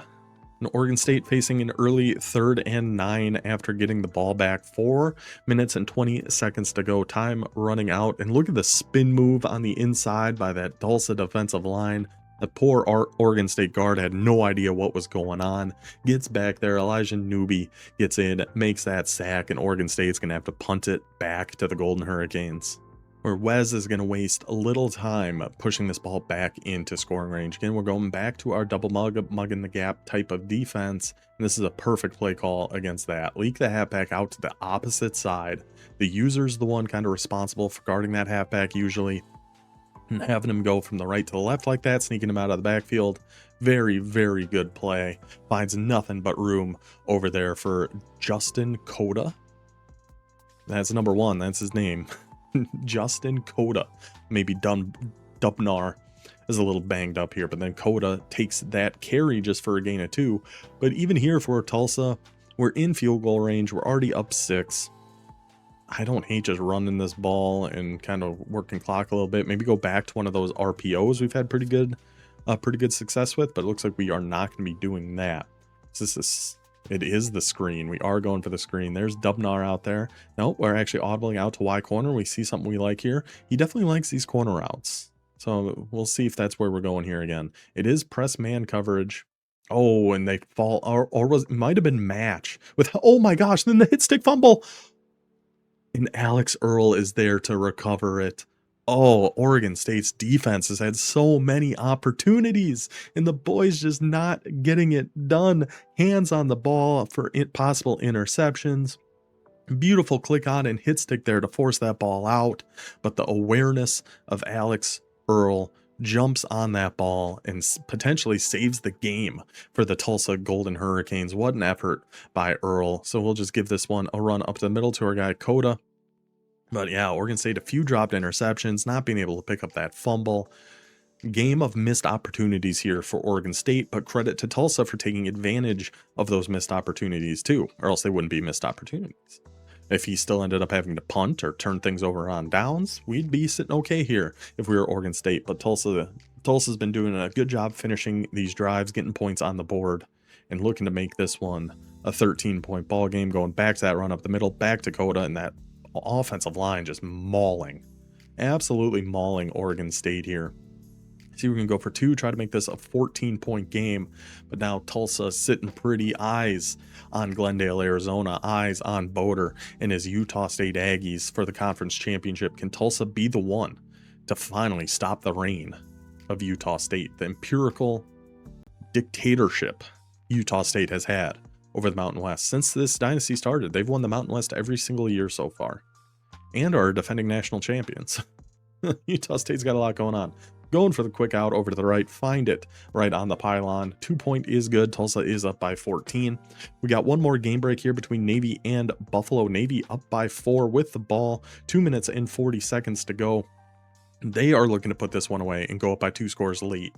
And Oregon State facing an early 3rd and 9 after getting the ball back. 4 minutes and 20 seconds to go. Time running out. And look at the spin move on the inside by that Tulsa defensive line. The poor Oregon State guard had no idea what was going on. Gets back there. Elijah Newby gets in, makes that sack, and Oregon State's going to have to punt it back to the Golden Hurricanes, where Wes is going to waste a little time pushing this ball back into scoring range. Again, we're going back to our double mug in the gap type of defense, and this is a perfect play call against that. Leak the halfback out to the opposite side. The user's the one kind of responsible for guarding that halfback usually, and having him go from the right to the left like that, sneaking him out of the backfield. Very, very good play. Finds nothing but room over there for Justin Coda. That's number 1. That's his name. Justin Coda. Maybe Dubnar is a little banged up here, but then Coda takes that carry just for a gain of 2. But even here for Tulsa, we're in field goal range. We're already up 6. I don't hate just running this ball and kind of working clock a little bit. Maybe go back to one of those RPOs we've had pretty good success with, but it looks like we are not going to be doing that. It is the screen. We are going for the screen. There's Dubnar out there. No, we're actually audibling out to Y corner. We see something we like here. He definitely likes these corner routes. So we'll see if that's where we're going here again. It is press man coverage. Oh, and they fall, or might have been match with, oh my gosh, then the hit stick fumble. And Alex Earl is there to recover it. Oh, Oregon State's defense has had so many opportunities, and the boys just not getting it done. Hands on the ball for possible interceptions. Beautiful click on and hit stick there to force that ball out. But the awareness of Alex Earl jumps on that ball and potentially saves the game for the Tulsa Golden Hurricanes. What an effort by Earl. So we'll just give this one a run up the middle to our guy Coda. But yeah, Oregon State, a few dropped interceptions, not being able to pick up that fumble. Game of missed opportunities here for Oregon State, but credit to Tulsa for taking advantage of those missed opportunities too, or else they wouldn't be missed opportunities. If he still ended up having to punt or turn things over on downs, we'd be sitting okay here if we were Oregon State. But Tulsa's been doing a good job finishing these drives, getting points on the board, and looking to make this one a 13-point ball game, going back to that run up the middle, back to Coda, and that offensive line just mauling, absolutely mauling Oregon State here. See, we can go for 2, try to make this a 14-point game. But now Tulsa sitting pretty, eyes on Glendale, Arizona, eyes on Boulder and his Utah State Aggies for the conference championship. Can Tulsa be the one to finally stop the reign of Utah State, the empirical dictatorship Utah State has had over the Mountain West? Since this dynasty started, they've won the Mountain West every single year so far and are defending national champions. Utah State's got a lot going on. Going for the quick out over to the right, find it right on the pylon. 2-point is good. Tulsa is up by 14. We got one more game break here between Navy and Buffalo. Navy up by 4 with the ball. 2 minutes and 40 seconds to go. They are looking to put this one away and go up by 2 scores late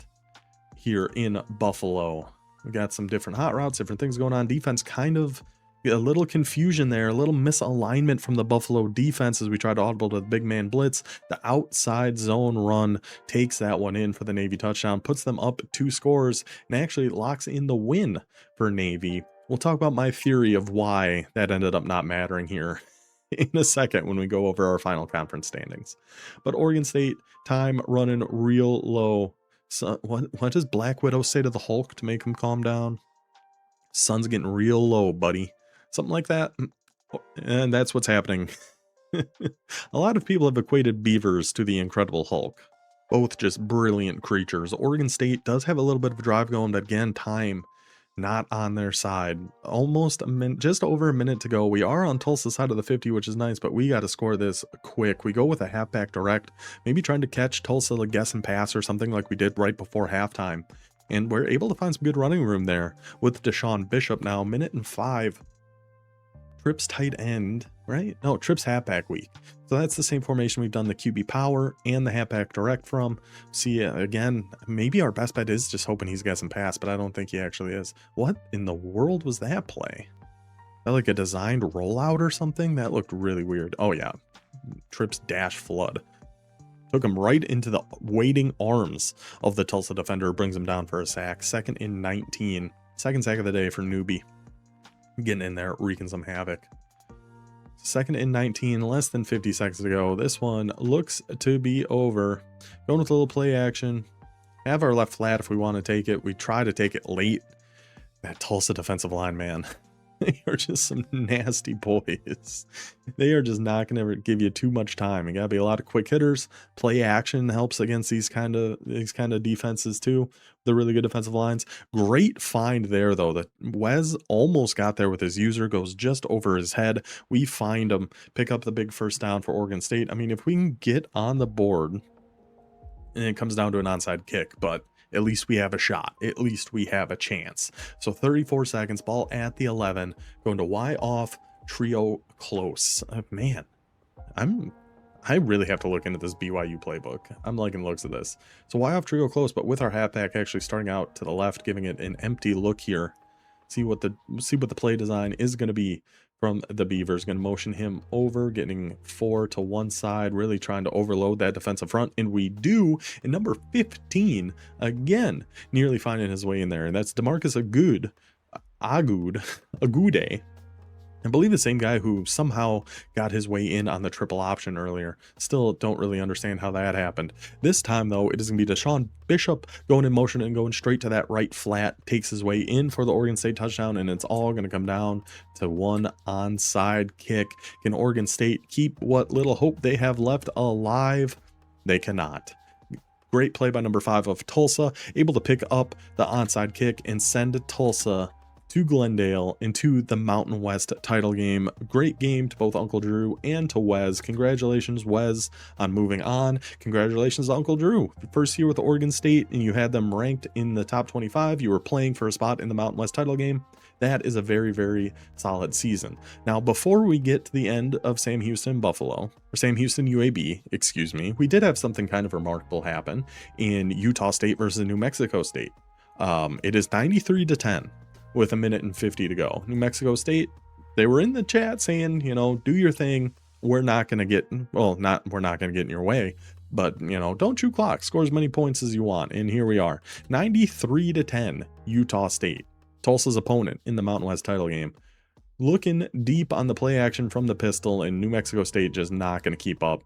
here in Buffalo. We got some different hot routes, different things going on. Defense kind of a little confusion there, a little misalignment from the Buffalo defense as we try to audible to the big man blitz. The outside zone run takes that one in for the Navy touchdown, puts them up 2 scores, and actually locks in the win for Navy. We'll talk about my theory of why that ended up not mattering here in a second when we go over our final conference standings. But Oregon State, time running real low. So what does Black Widow say to the Hulk to make him calm down? Sun's getting real low, buddy. Something like that. And that's what's happening. A lot of people have equated beavers to the Incredible Hulk. Both just brilliant creatures. Oregon State does have a little bit of a drive going, but again, time not on their side. Almost a minute, just over a minute to go. We are on Tulsa's side of the 50, which is nice, but we got to score this quick. We go with a halfback direct, maybe trying to catch Tulsa a guess and pass or something like we did right before halftime. And we're able to find some good running room there with Deshaun Bishop now, 1:05. Trips tight end, right? No, Trips halfback week. So that's the same formation we've done the QB power and the halfback direct from. See, again, maybe our best bet is just hoping he's got some pass, but I don't think he actually is. What in the world was that play? That like a designed rollout or something? That looked really weird. Oh yeah, Trips dash flood. Took him right into the waiting arms of the Tulsa defender, brings him down for a sack. 2nd and 19. Second sack of the day for Newbie. Getting in there, wreaking some havoc. 2nd and 19, less than 50 seconds to go. This one looks to be over. Going with a little play action. Have our left flat if we want to take it. We try to take it late. That Tulsa defensive line, man. They are just some nasty boys. They are just not going to give you too much time. You got to be a lot of quick hitters. Play action helps against these kind of defenses too. The really good defensive lines. Great find there though. That Wes almost got there with his user, goes just over his head. We find him, pick up the big first down for Oregon State. I mean, if we can get on the board, and it comes down to an onside kick, but at least we have a shot. At least we have a chance. So 34 seconds, ball at the 11, going to Y off, trio close. Man, I really have to look into this BYU playbook. I'm liking the looks of this. So Y off, trio close, but with our halfback actually starting out to the left, giving it an empty look here. See what the play design is going to be from the Beavers. Going to motion him over, getting 4 to one side, really trying to overload that defensive front, and we do. And number 15 again, nearly finding his way in there, and that's DeMarcus Agude. I believe the same guy who somehow got his way in on the triple option earlier. Still don't really understand how that happened. This time, though, it is going to be Deshaun Bishop going in motion and going straight to that right flat. Takes his way in for the Oregon State touchdown, and it's all going to come down to one onside kick. Can Oregon State keep what little hope they have left alive? They cannot. Great play by number 5 of Tulsa, able to pick up the onside kick and send Tulsa to Glendale into the Mountain West title game. Great game to both Uncle Drew and to Wes. Congratulations, Wes, on moving on. Congratulations, Uncle Drew. First year with Oregon State, and you had them ranked in the top 25. You were playing for a spot in the Mountain West title game. That is a very, very solid season. Now, before we get to the end of Sam Houston Buffalo, or Sam Houston UAB, excuse me, we did have something kind of remarkable happen in Utah State versus New Mexico State. It is 93-10. With 1:50 to go. New Mexico State, they were in the chat saying, you know, do your thing. We're not going to get, well, we're not going to get in your way, but, you know, don't chew clock. Score as many points as you want. And here we are. 93-10, Utah State. Tulsa's opponent in the Mountain West title game. Looking deep on the play action from the pistol, and New Mexico State just not going to keep up.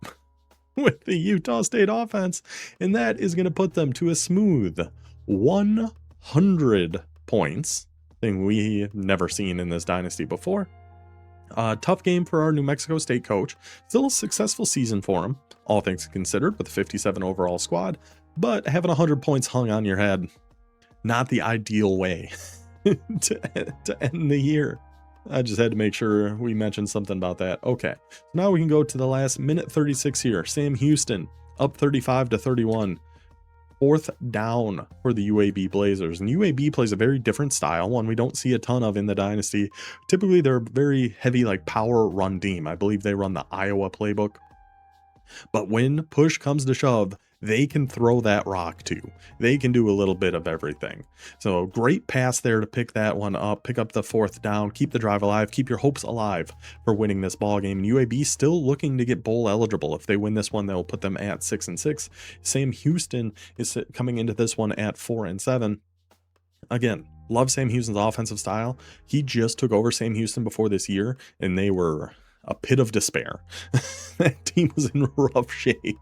with the Utah State offense, and that is going to put them to a smooth 100 points, thing we never seen in this dynasty before. Tough game for our New Mexico State coach. Still a successful season for him, all things considered, with a 57 overall squad, but having 100 points hung on your head, not the ideal way to end the year. I just had to make sure we mentioned something about that. Okay, now we can go to the last minute 36 here. Sam Houston up 35-31. Fourth down for the UAB Blazers. And UAB plays a very different style, one we don't see a ton of in the dynasty. Typically, they're a very heavy, like, power run team. I believe they run the Iowa playbook. But when push comes to shove, they can throw that rock too. They can do a little bit of everything. So great pass there to pick that one up, pick up the fourth down, keep the drive alive, keep your hopes alive for winning this ball game. UAB still looking to get bowl eligible. If they win this one, they'll put them at 6-6. Sam Houston is coming into this one at 4-7. Again, love Sam Houston's offensive style. He just took over Sam Houston before this year, and they were a pit of despair. That team was in rough shape.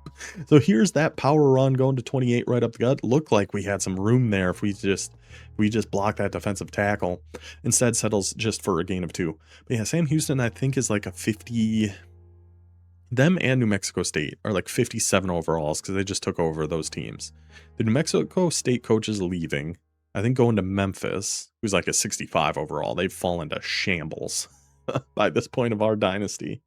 So here's that power run going to 28 right up the gut. Looked like we had some room there if we just blocked that defensive tackle. Instead settles just for a gain of 2. But yeah, Sam Houston I think is like a 50. Them and New Mexico State are like 57 overalls because they just took over those teams. The New Mexico State coach is leaving. I think going to Memphis, who's like a 65 overall. They've fallen to shambles by this point of our dynasty.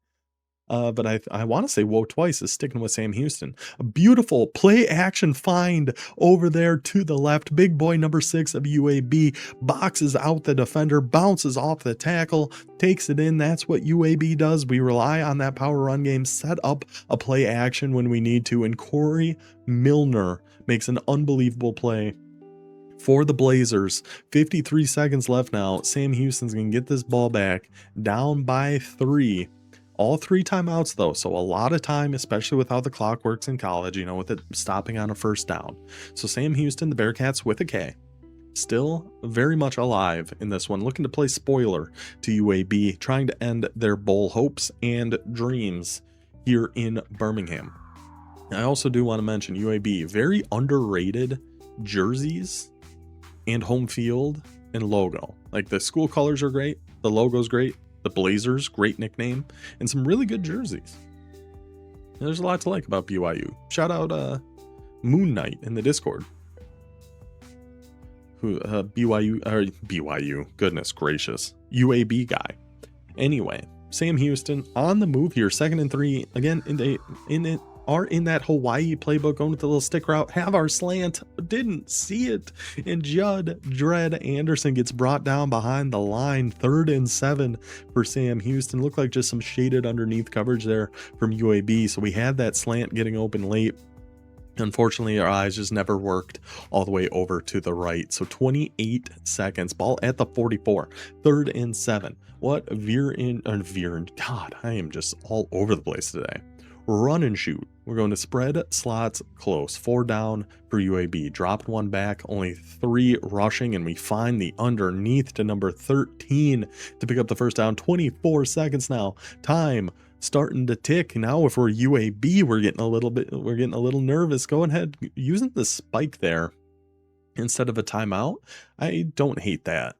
But I want to say Whoa Twice is sticking with Sam Houston. A beautiful play action find over there to the left. Big boy number 6 of UAB boxes out the defender, bounces off the tackle, takes it in. That's what UAB does. We rely on that power run game, set up a play action when we need to. And Corey Milner makes an unbelievable play for the Blazers. 53 seconds left now. Sam Houston's going to get this ball back, down by 3. All 3 timeouts though, so a lot of time, especially with how the clock works in college, you know, with it stopping on a first down. So Sam Houston, the Bearcats with a K, still very much alive in this one, looking to play spoiler to UAB, trying to end their bowl hopes and dreams here in Birmingham. I also do want to mention UAB, very underrated jerseys and home field and logo. Like the school colors are great, the logo's great, the Blazers, great nickname, and some really good jerseys. And there's a lot to like about BYU. Shout out Moon Knight in the Discord. Who BYU, goodness gracious, UAB guy. Anyway, Sam Houston on the move here, 2nd and 3. Again, in that Hawaii playbook, going with the little stick route, have our slant, didn't see it, and Judd Dredd Anderson gets brought down behind the line. 3rd and 7 for Sam Houston. Looked like just some shaded underneath coverage there from UAB, so we had that slant getting open late. Unfortunately, our eyes just never worked all the way over to the right. So 28 seconds, ball at the 44, 3rd and 7. What God, I am just all over the place today. Run and shoot. We're going to spread slots close. 4 down for UAB. Dropped 1 back, only 3 rushing, and we find the underneath to number 13 to pick up the first down. 24 seconds now. Time starting to tick. Now if we're UAB, we're getting a little nervous. Go ahead, using the spike there instead of a timeout. I don't hate that.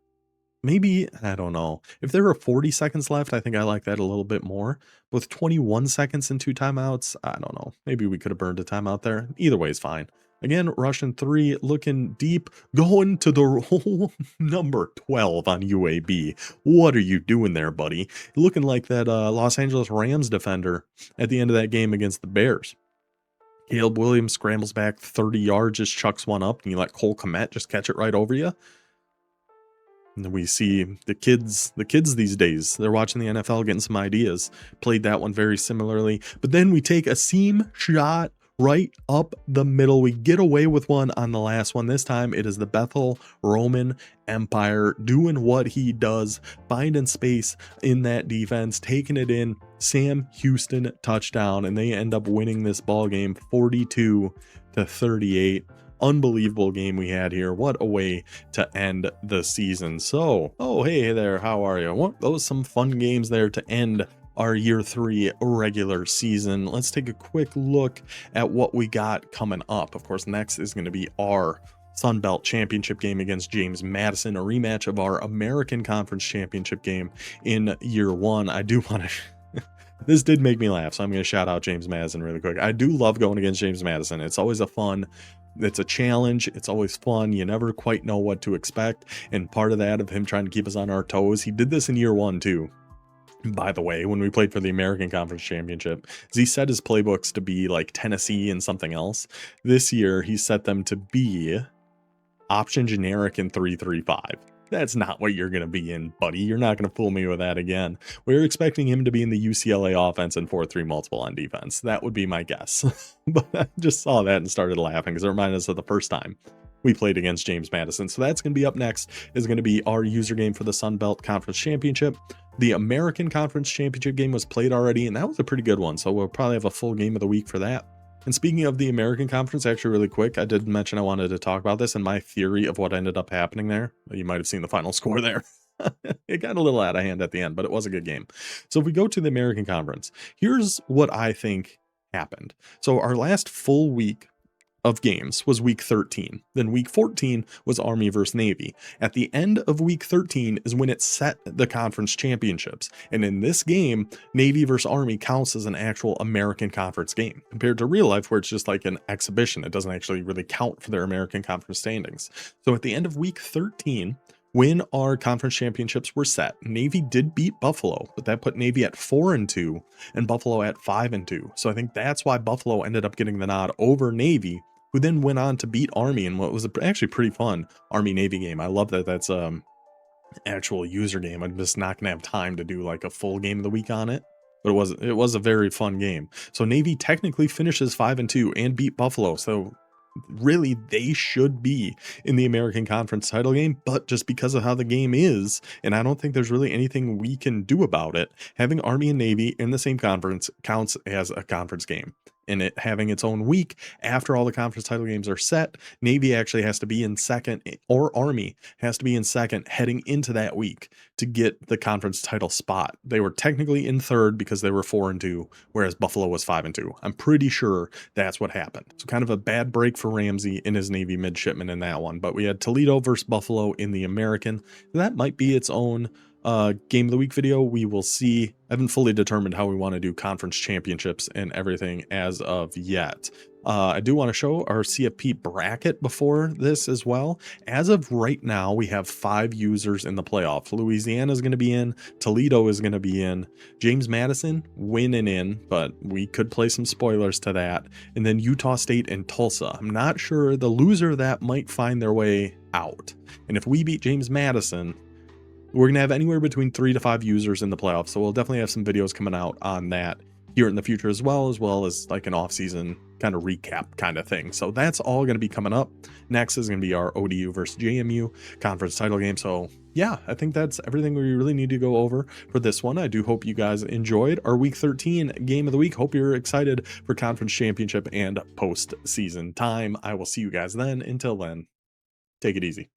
Maybe, I don't know. If there were 40 seconds left, I think I like that a little bit more. With 21 seconds and 2 timeouts, I don't know. Maybe we could have burned a timeout there. Either way is fine. Again, Russian 3, looking deep, going to the roll. Number 12 on UAB. What are you doing there, buddy? Looking like that Los Angeles Rams defender at the end of that game against the Bears. Caleb Williams scrambles back 30 yards, just chucks one up, and you let Cole Kmet just catch it right over you. And we see the kids these days, they're watching the NFL, getting some ideas. Played that one very similarly. But then we take a seam shot right up the middle. We get away with one on the last one. This time it is the Bethel Roman Empire doing what he does, finding space in that defense, taking it in. Sam Houston touchdown, and they end up winning this ball game 42-38. Unbelievable game we had here. What a way to end the season. So, oh, hey there, how are you? Those some fun games there to end our year 3 regular season. Let's take a quick look at what we got coming up. Of course, next is going to be our Sun Belt Championship game against James Madison, a rematch of our American Conference Championship game in year 1. I do want to this did make me laugh, so I'm going to shout out James Madison really quick. I do love going against James Madison. It's always it's a challenge. It's always fun. You never quite know what to expect. And part of that, of him trying to keep us on our toes, he did this in year 1 too. By the way, when we played for the American Conference Championship, he set his playbooks to be like Tennessee and something else. This year, he set them to be option generic in 3-3-5. That's not what you're going to be in, buddy. You're not going to fool me with that again. We're expecting him to be in the UCLA offense and 4-3 multiple on defense. That would be my guess. But I just saw that and started laughing because it reminded us of the first time we played against James Madison. So that's going to be up next, is going to be our user game for the Sun Belt Conference Championship. The American Conference Championship game was played already, and that was a pretty good one. So we'll probably have a full game of the week for that. And speaking of the American Conference, actually really quick, I did mention I wanted to talk about this and my theory of what ended up happening there. You might have seen the final score there. It got a little out of hand at the end, but it was a good game. So if we go to the American Conference, here's what I think happened. So our last full week of games was week 13. Then week 14 was Army versus Navy. At the end of week 13 is when it set the conference championships. And in this game, Navy versus Army counts as an actual American Conference game compared to real life where it's just like an exhibition. It doesn't actually really count for their American Conference standings. So at the end of week 13, when our conference championships were set, Navy did beat Buffalo, but that put Navy at 4-2 and Buffalo at 5-2. So I think that's why Buffalo ended up getting the nod over Navy, who then went on to beat Army in what was actually pretty fun Army-Navy game. I love that that's actual user game. I'm just not gonna have time to do like a full game of the week on it, but it was a very fun game. So Navy technically finishes 5-2 and beat Buffalo. So really they should be in the American Conference title game, but just because of how the game is, and I don't think there's really anything we can do about it, having Army and Navy in the same conference counts as a conference game. And it having its own week after all the conference title games are set, Navy actually has to be in second, or Army has to be in second heading into that week to get the conference title spot. They were technically in third because they were 4-2, whereas Buffalo was 5-2. I'm pretty sure that's what happened. So kind of a bad break for Ramsey and his Navy midshipman in that one. But we had Toledo versus Buffalo in the American. That might be its own game of the week video. We will see. I haven't fully determined how we want to do conference championships and everything as of yet. I do want to show our CFP bracket before this as well. As of right now, we have 5 users in the playoffs. Louisiana is going to be in, Toledo is going to be in, James Madison winning in, but we could play some spoilers to that, and then Utah State and Tulsa. I'm not sure. The loser of that might find their way out, and if we beat James Madison, we're going to have anywhere between 3 to 5 users in the playoffs. So we'll definitely have some videos coming out on that here in the future as well as like an off-season kind of recap kind of thing. So that's all going to be coming up. Next is going to be our ODU versus JMU conference title game. So yeah, I think that's everything we really need to go over for this one. I do hope you guys enjoyed our week 13 game of the week. Hope you're excited for conference championship and post-season time. I will see you guys then. Until then, take it easy.